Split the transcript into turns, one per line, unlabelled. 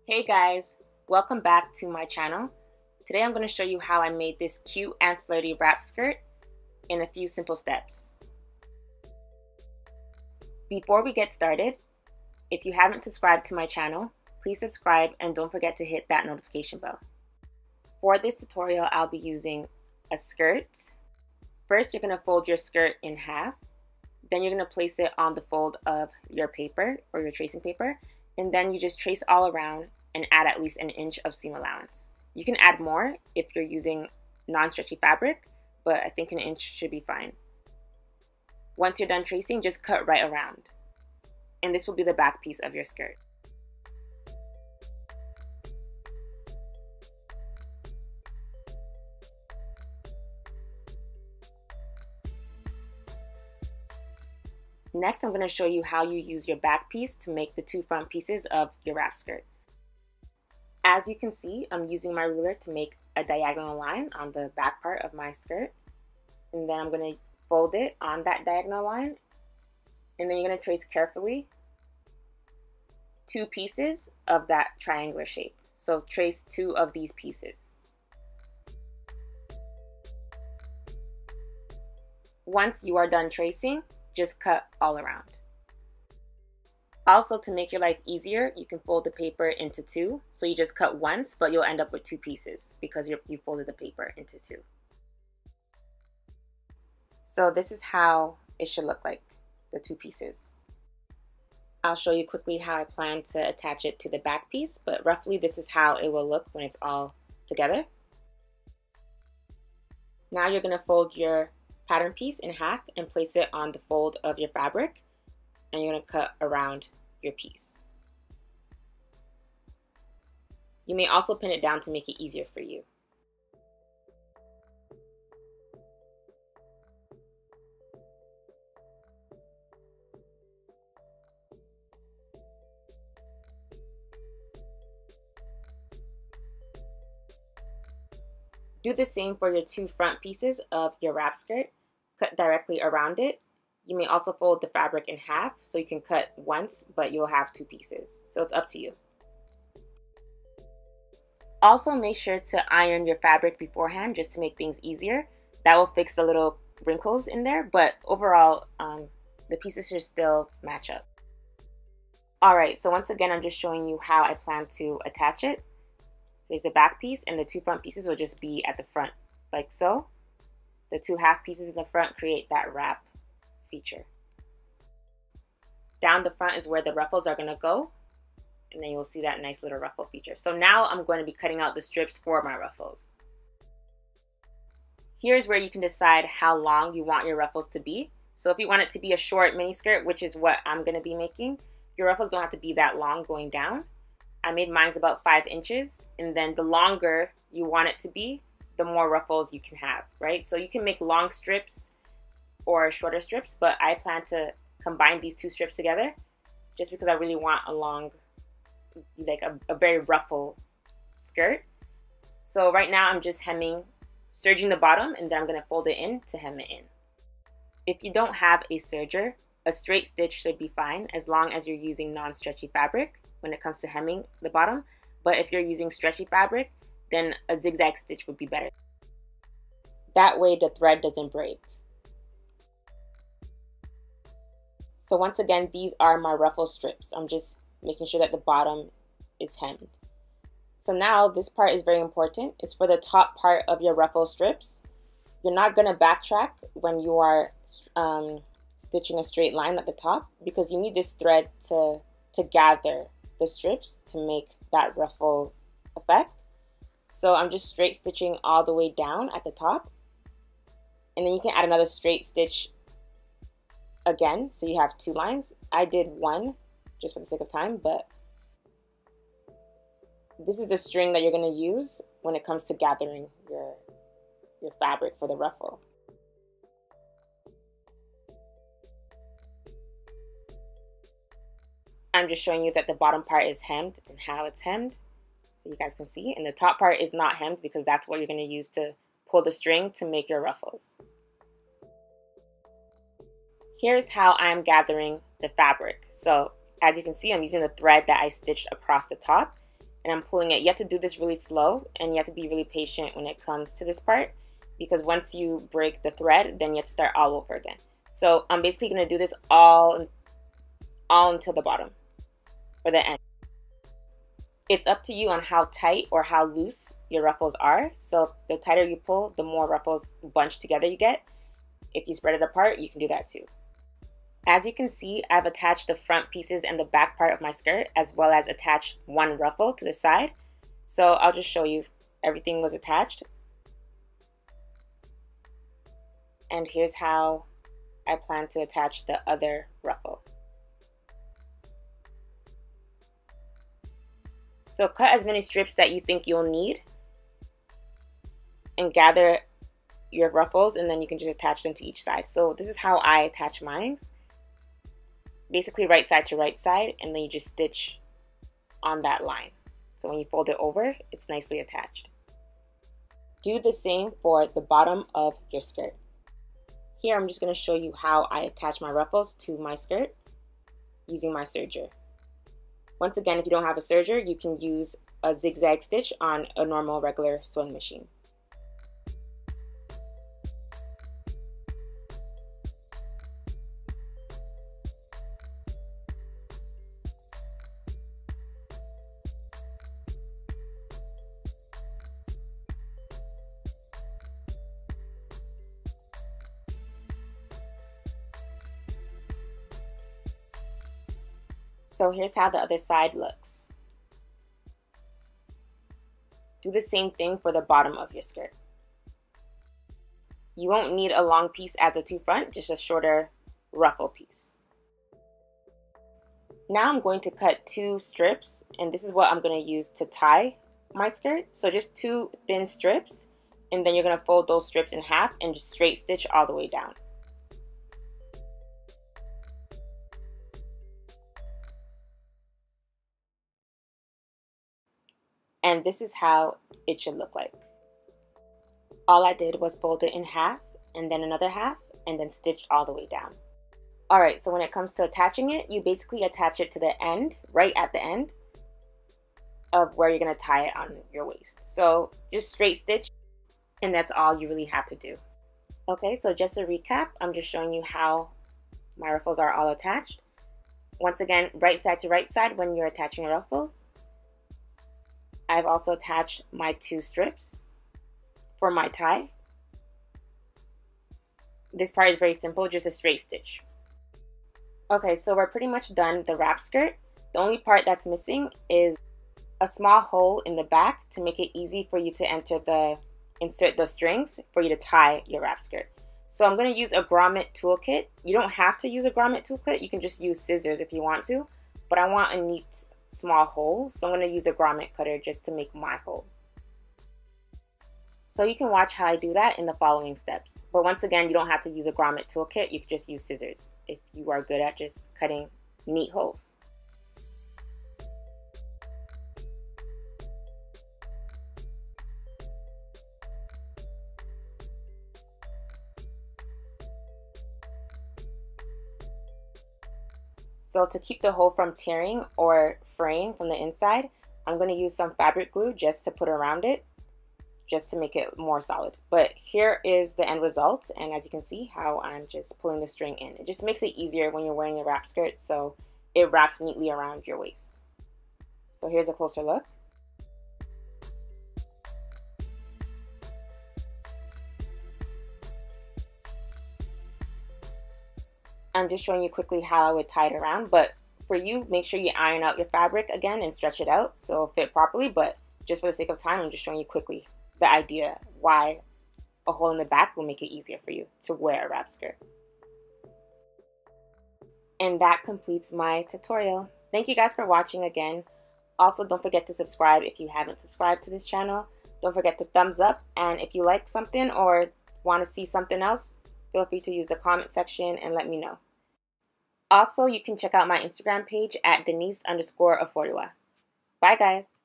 Hey guys, welcome back to my channel. Today I'm going to show you how I made this cute and flirty wrap skirt in a few simple steps. Before we get started, if you haven't subscribed to my channel, please subscribe and don't forget to hit that notification bell. For this tutorial, I'll be using a skirt. First, you're going to fold your skirt in half. Then you're going to place it on the fold of your paper or your tracing paper. And then you just trace all around and add at least an inch of seam allowance. You can add more if you're using non-stretchy fabric, but I think an inch should be fine. Once you're done tracing, just cut right around. And this will be the back piece of your skirt. Next, I'm going to show you how you use your back piece to make the two front pieces of your wrap skirt. As you can see, I'm using my ruler to make a diagonal line on the back part of my skirt. And then I'm going to fold it on that diagonal line. And then you're going to trace carefully two pieces of that triangular shape. So trace two of these pieces. Once you are done tracing, just cut all around. Also, to make your life easier, you can fold the paper into two. So you just cut once, but you'll end up with two pieces because you folded the paper into two. So this is how it should look like, the two pieces. I'll show you quickly how I plan to attach it to the back piece, but roughly this is how it will look when it's all together. Now you're going to fold your pattern piece in half and place it on the fold of your fabric, and you're going to cut around your piece. You may also pin it down to make it easier for you. Do the same for your two front pieces of your wrap skirt. Cut directly around it. You may also fold the fabric in half, so you can cut once, but you'll have two pieces. So it's up to you. Also, make sure to iron your fabric beforehand just to make things easier. That will fix the little wrinkles in there, but overall, the pieces should still match up. Alright, so once again, I'm just showing you how I plan to attach it. Here's the back piece, and the two front pieces will just be at the front, like so. The two half pieces in the front create that wrap feature. Down the front is where the ruffles are going to go, and then you'll see that nice little ruffle feature. So now I'm going to be cutting out the strips for my ruffles. Here's where you can decide how long you want your ruffles to be. So if you want it to be a short mini skirt, which is what I'm going to be making, your ruffles don't have to be that long going down. I made mine's about 5 inches, and then the longer you want it to be, the more ruffles you can have, right? So you can make long strips or shorter strips, but I plan to combine these two strips together just because I really want a long, like a very ruffle skirt. So right now I'm just serging the bottom, and then I'm going to fold it in to hem it in. If you don't have a serger, a straight stitch should be fine as long as you're using non-stretchy fabric when it comes to hemming the bottom. But if you're using stretchy fabric, then a zigzag stitch would be better. That way the thread doesn't break. So once again, these are my ruffle strips. I'm just making sure that the bottom is hemmed. So now this part is very important. It's for the top part of your ruffle strips. You're not going to backtrack when you are stitching a straight line at the top because you need this thread to gather the strips to make that ruffle effect. So I'm just straight stitching all the way down at the top, and then you can add another straight stitch again, so you have two lines. I did one just for the sake of time, but this is the string that you're going to use when it comes to gathering your fabric for the ruffle. I'm just showing you that the bottom part is hemmed and how it's hemmed, so you guys can see. And the top part is not hemmed because that's what you're going to use to pull the string to make your ruffles. Here's how I'm gathering the fabric. So as you can see, I'm using the thread that I stitched across the top, and I'm pulling it. You have to do this really slow, and you have to be really patient when it comes to this part, because once you break the thread, then you have to start all over again. So I'm basically going to do this all until the bottom or the end. It's up to you on how tight or how loose your ruffles are. So the tighter you pull, the more ruffles bunched together you get. If you spread it apart, you can do that too. As you can see, I've attached the front pieces and the back part of my skirt, as well as attached one ruffle to the side. So I'll just show you everything was attached. And here's how I plan to attach the other ruffle. So cut as many strips that you think you'll need and gather your ruffles, and then you can just attach them to each side. So this is how I attach mine. Basically right side to right side, and then you just stitch on that line. So when you fold it over, it's nicely attached. Do the same for the bottom of your skirt. Here I'm just going to show you how I attach my ruffles to my skirt using my serger. Once again, if you don't have a serger, you can use a zigzag stitch on a normal regular sewing machine. So here's how the other side looks. Do the same thing for the bottom of your skirt. You won't need a long piece as the two front, just a shorter ruffle piece. Now I'm going to cut 2 strips, and this is what I'm going to use to tie my skirt. So just 2 thin strips, and then you're going to fold those strips in half and just straight stitch all the way down. And this is how it should look like. All I did was fold it in half, and then another half, and then stitched all the way down. Alright, so when it comes to attaching it, you basically attach it to the end, right at the end of where you're going to tie it on your waist. So just straight stitch, and that's all you really have to do. Okay, so just to recap, I'm just showing you how my ruffles are all attached. Once again, right side to right side when you're attaching your ruffles. I've also attached my 2 strips for my tie. This part is very simple, just a straight stitch. Okay, so we're pretty much done the wrap skirt. The only part that's missing is a small hole in the back to make it easy for you to insert the strings for you to tie your wrap skirt. So I'm going to use a grommet toolkit. You don't have to use a grommet toolkit, you can just use scissors if you want to, but I want a neat small hole, so I'm going to use a grommet cutter just to make my hole. So you can watch how I do that in the following steps. But once again, you don't have to use a grommet toolkit, you can just use scissors if you are good at just cutting neat holes. So to keep the hole from tearing or fraying from the inside, I'm going to use some fabric glue just to put around it, just to make it more solid. But here is the end result, and as you can see how I'm just pulling the string in. It just makes it easier when you're wearing a wrap skirt, so it wraps neatly around your waist. So here's a closer look. I'm just showing you quickly how I would tie it around, but for you, make sure you iron out your fabric again and stretch it out so it'll fit properly, but just for the sake of time, I'm just showing you quickly the idea why a hole in the back will make it easier for you to wear a wrap skirt. And that completes my tutorial. Thank you guys for watching again. Also, don't forget to subscribe if you haven't subscribed to this channel. Don't forget to thumbs up, and if you like something or want to see something else, feel free to use the comment section and let me know. Also, you can check out my Instagram page at Denise_Oforiwah. Bye guys!